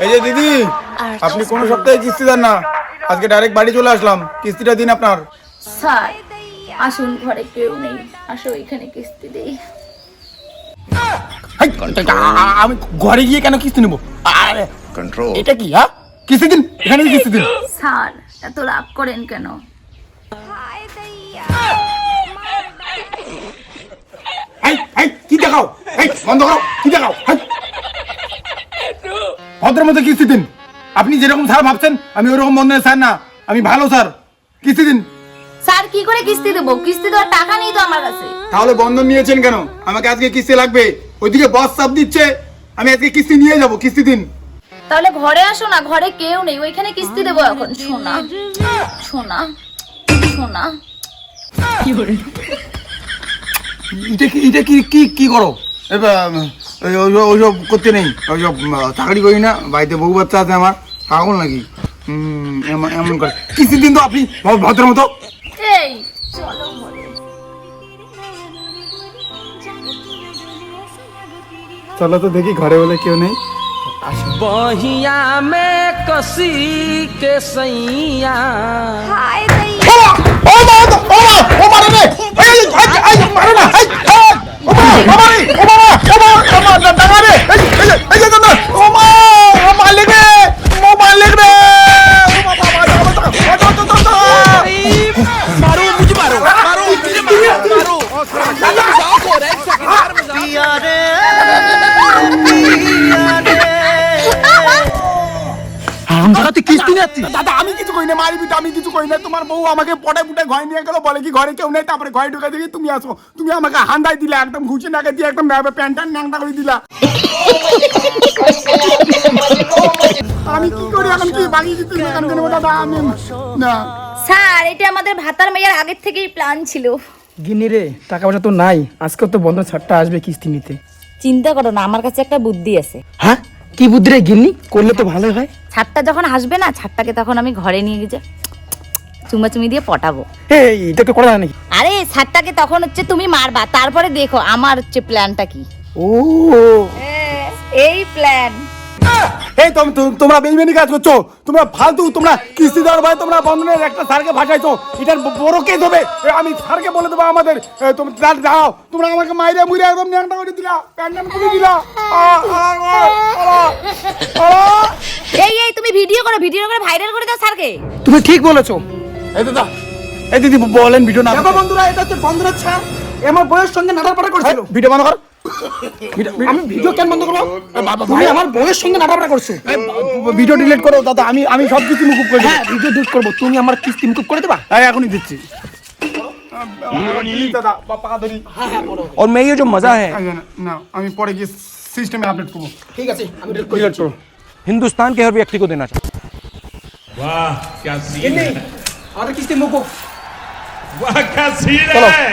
এই যে দিদি, আপনি কোন সপ্তাহে কিস্তি দেন না, আজকে ডাইরেক্ট বাড়ি চলে আসলাম, কিস্তিটা দিন আপনার। স্যার আসুন, ঘরে কেউ নেই, আসো এখানে কিস্তি দেই। আমি ঘরে গিয়ে কেন কিস্তি নেবো? আরে কন্ট্রোল, এটা কি? হ্যাঁ, কিস্তি দিন, এখানে কিস্তি দিন। স্যার এত রাগ করেন কেন? কি দেখাও? বন্ধ করো, কি দেখাও? ভদ্রের মধ্যে কিস্তি দিন। আপনি যেরকম স্যার ভাবছেন আমি ওরকম বন্ধনের স্যার না, আমি ভালো স্যার। কিস্তি দিন। স্যার কি করে কিস্তি দেবো? কিস্তি দেওয়ার টাকা নেই তো আমার কাছে। তাহলে বন্ধন নিয়েছেন কেন? আমাকে আজকে কিস্তি লাগবে। ওইদিকে বস চাপ দিচ্ছে, আমি আজকে কিস্তি নিয়ে যাব। কিস্তি দিন। তাহলে ঘরে আসো না, ঘরে কেউ নেই, ওইখানে কিস্তি দেবো এখন। শোনা শোনা শোনা, এটা কি করো? ওইসব করতে নেই, ওইসব চাকরি করি না, বাড়িতে বউ বাচ্চা আছে আমার, পাগল নাকি? এমন করে কিস্তি দিন তো আপনি ভদ্র মতো। এই চলো ঘরে। চলো তো দেখি ঘরে বলে কেউ নেই। बहिया में कसी के सैया দাদা আমি কিছু কই না, মারিবি তো, আমি কিছু কই না। তোমার বউ আমাকে পটায় পুটায় ঘরে নিয়ে গেল, বলে কি ঘরে কেউ নেই, তারপরে ঘরে ঢুকে দেখি তুমি আসো। তুমি আমাকে হান্দাই দিলে, একদম ঘুষি নাকে দিয়ে একদম প্যান্ট ন্যাংটা করে দিলা। আমি কি করি এখন? কি বাকি দিতে দাদা? আমি না স্যার এটা আমাদের ভাতার মেয়ের আগের থেকেই প্ল্যান ছিল। গিন্নি রে, টাকা পয়সা তো নাই, আজকে তো বন্ধন ছাড়টা আসবে কিস্তি নিতে। চিন্তা করো না, আমার কাছে একটা বুদ্ধি আছে। হ্যাঁ, কি বুদ্ধি রে গিন্নি? করলে তো ভালো হয়। ছাড়টা যখন আসবে না, ছাড়টাকে তখন আমি ঘরে নিয়ে গিয়ে চুমাচুমি দিয়ে পটাবো। এই এটা তো করা যায় নাকি? আরে ছাড়টাকে তখন হচ্ছে তুমি মারবা, তারপরে দেখো আমার হচ্ছে প্ল্যানটা কি। ও এই প্ল্যান। এই তোমরা বেইমানি কাজ করছো, তোমরা ফালতু, তোমরা কিস্তি দেওয়ার ভয়ে তোমরা বন্ধনের একটা স্যারকে ভাসাইছো। এটার বড় কেস হবে, আমি স্যারকে বলে দেবো আমাদের। তোমরা যাও, তোমরা আমাকে মাইরে মুইরে একদম ন্যাংটা করে দিলা, প্যান্ডাম করে দিলা। এই এই তুমি ভিডিও করে ভাইরাল করে দাও স্যারকে। তুমি ঠিক বলেছো। এই দাদা, এই দিদি বলেন ভিডিও না। দেখো বন্ধুরা, এটা হচ্ছে বন্ধুরা ছাড়, আমার বউয়ের সঙ্গে নাটাপাটা করছিল। ভিডিও বন্ধ কর। আমি ভিডিও কেন বন্ধ করবো? তুমি আমার বউয়ের সঙ্গে নাটাপাটা করছো। ভিডিও ডিলিট করো দাদা, আমি সব কিছু মুকুব করে দেবো। হ্যাঁ, ভিডিও ডিলিট করবো। তুমি আমার কিস্তি মুকুব করে দেবা? হ্যাঁ, এখনই দিচ্ছি দাদা। और मैं ये जो मजा है না, আমি পরে গিয়ে সিস্টেমে আপডেট করবো। ঠিক আছে, আমি ডিলিট ডিলিট করো। हिंदुस्तान के हर व्यक्ति को देना चाहिए। वाह क्या सीन है, আমাদের কিস্তি মুকুব। वाह क्या सीन चलो। है।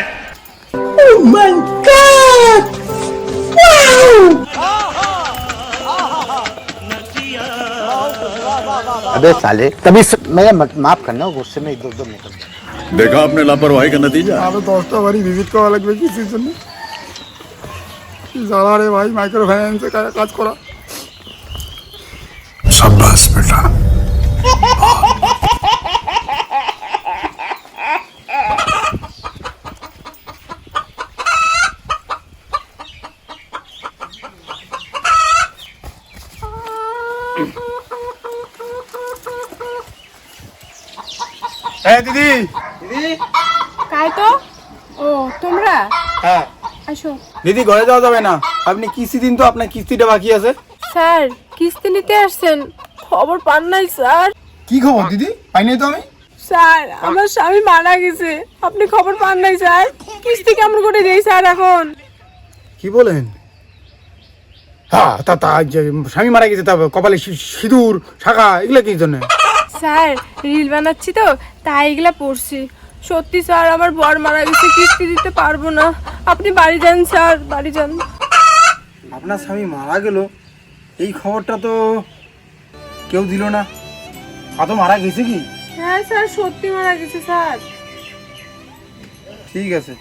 अबे साले तभी मैं माफ करना, गुस्से में इधर उधर निकल। देखा आपने लापरवाही का नतीजा। আরো 10টা বাড়ি ভিজিট করা লাগবে কিসের জন্য? জ্বালা রে ভাই, মাইক্রো ফাইন্যান্সে কাজ করা। शाबाश बेटा। হ্যাঁ দিদি। কাই তো? ও তোমরা হ্যাঁ আসো। দিদি, ঘরে যাওয়া যাবে না, আপনি কিস্তি দিন তো, আপনার কিস্তিটা বাকি আছে। স্যার কিস্তি নিতে আসছেন, খবর পান নাই স্যার? কি খবর দিদি? পাইনি তো আমি। স্যার আমার স্বামী মারা গেছে, আপনি খবর পান নাই স্যার? কিস্তি কেমন করে দেই স্যার এখন? কি বলেন? হ্যাঁ, তা যে স্বামী মারা গেছে, তা কপালে সিঁদুর শাখা এগুলো কি জন্য? স্যার রিল বানাচ্ছি তো, তাই এগুলা পড়ছি। সত্যি স্যার আমার বর মারা গেছে, কিস্তি দিতে পারবো না, আপনি বাড়ি যান স্যার, বাড়ি যান। আপনার স্বামী মারা গেল, এই খবরটা তো কেউ দিল না। কত মারা গেছে কি? হ্যাঁ স্যার সত্যি মারা গেছে স্যার। ঠিক আছে।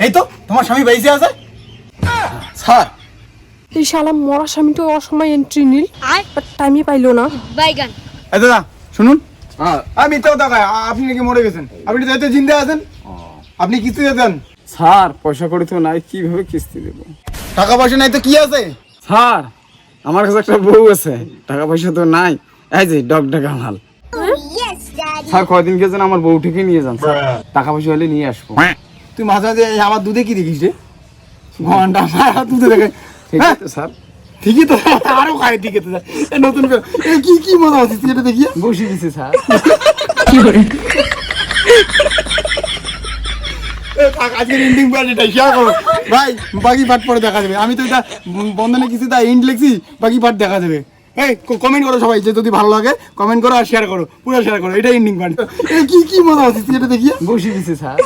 এই তো তোমার স্বামী বেঁচে আছে। স্যার এই শালা মরা স্বামীটা অসময় এন্ট্রি নিল টাইমই পাইলো না। এই দাদা শুনুন, আমি তো দাদা আপনি নাকি মরে গেছেন, আপনি তো জিন্দা আছেন, আপনি কিস্তি দেন? স্যার পয়সা কড়ি তো নাই, কিভাবে কিস্তি দেবো? টাকা পয়সা নাই তো কি আছে? স্যার আমার কাছে একটা বউ আছে, টাকা পয়সা তো নাই। এই যে ডগডগা মাল। স্যার কয়দিন গেছেন আমার বউটিকে নিয়ে যান স্যার, টাকা পয়সা হলে নিয়ে আসবো। তুই মাঝে মাঝে আমার দুধে কি দেখিস রে? ঘন্টা আমার দুধে দেখে। ঠিক আছে স্যার, ঠিকই তো, আরো খায় ঠিকই তো। নতুন কি কি মজা হচ্ছে এটা দেখিয়ে বসে দিছি স্যার। আজকের এন্ডিং পার্টিটা শেয়ার করো ভাই, বাকি পার্ট পরে দেখা যাবে। আমি তো এটা বন্ধনে কিছু তা এন্ড লিখছি, বাকি পার্ট দেখা যাবে। এই কমেন্ট করো সবাই, যে যদি ভালো লাগে কমেন্ট করো আর শেয়ার করো, পুরো শেয়ার করো, এটা এন্ডিং পার্ট। কি কি মজা হচ্ছে এটা দেখিয়ে বসে দিছি স্যার।